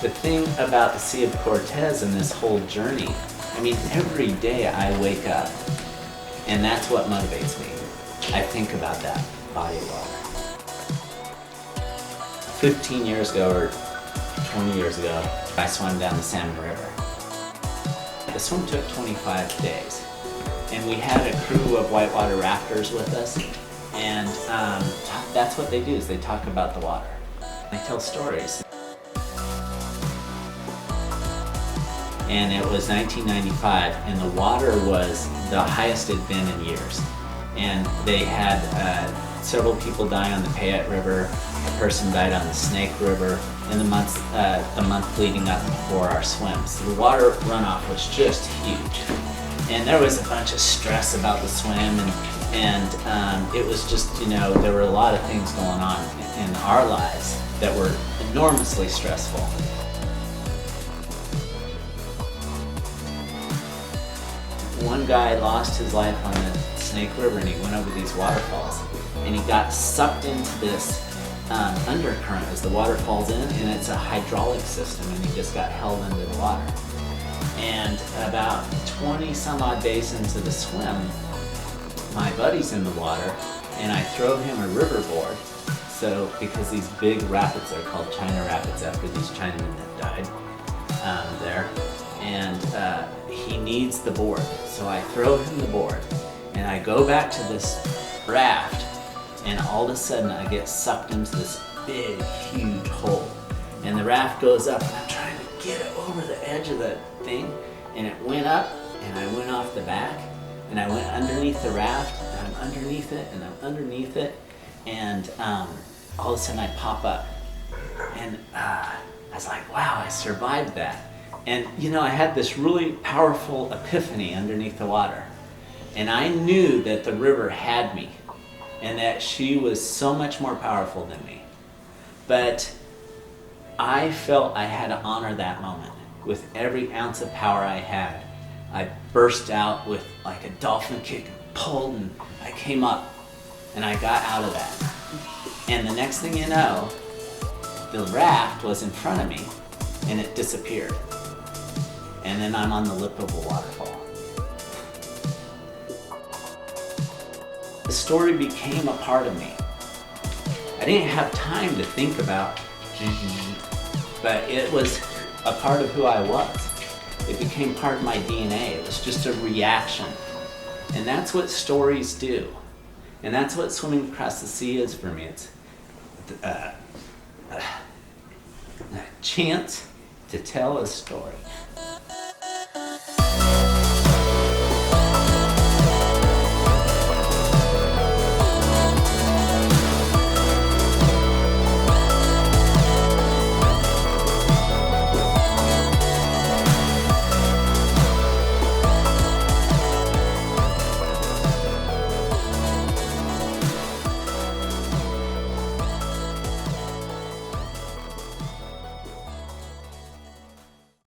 The thing about the Sea of Cortez and this whole journey, I mean, every day I wake up, and that's what motivates me. I think about that body of water. 15 years ago, or 20 years ago, I swam down the Salmon River. The swim took 25 days, and we had a crew of whitewater rafters with us, and that's what they do, is they talk about the water. They tell stories. And it was 1995, and the water was the highest it had been in years. And they had several people die on the Payette River, a person died on the Snake River in the month leading up before our swims. The water runoff was just huge. And there was a bunch of stress about the swim, and it was just, you know, there were a lot of things going on in our lives that were enormously stressful. One guy lost his life on the Snake River, and he went over these waterfalls, and he got sucked into this undercurrent as the water falls in, and it's a hydraulic system, and he just got held into the water. And about 20 some odd days into the swim, my buddy's in the water, and I throw him a riverboard. So, because these big rapids are called China Rapids after these Chinamen that died there, and he needs the board. So I throw him the board, and I go back to this raft, and all of a sudden I get sucked into this big, huge hole. And the raft goes up, and I'm trying to get it over the edge of the thing, and it went up, and I went off the back, and I went underneath the raft, and I'm underneath it, and I'm underneath it, and all of a sudden I pop up, and I was like, wow, I survived that. And you know, I had this really powerful epiphany underneath the water, and I knew that the river had me, and that she was so much more powerful than me. But I felt I had to honor that moment with every ounce of power I had. I burst out with like a dolphin kick, pulled, and I came up, and I got out of that. And the next thing you know, the raft was in front of me, and it disappeared. And then I'm on the lip of a waterfall. The story became a part of me. I didn't have time to think about, but it was a part of who I was. It became part of my DNA. It was just a reaction. And that's what stories do. And that's what swimming across the sea is for me. It's a chance to tell a story.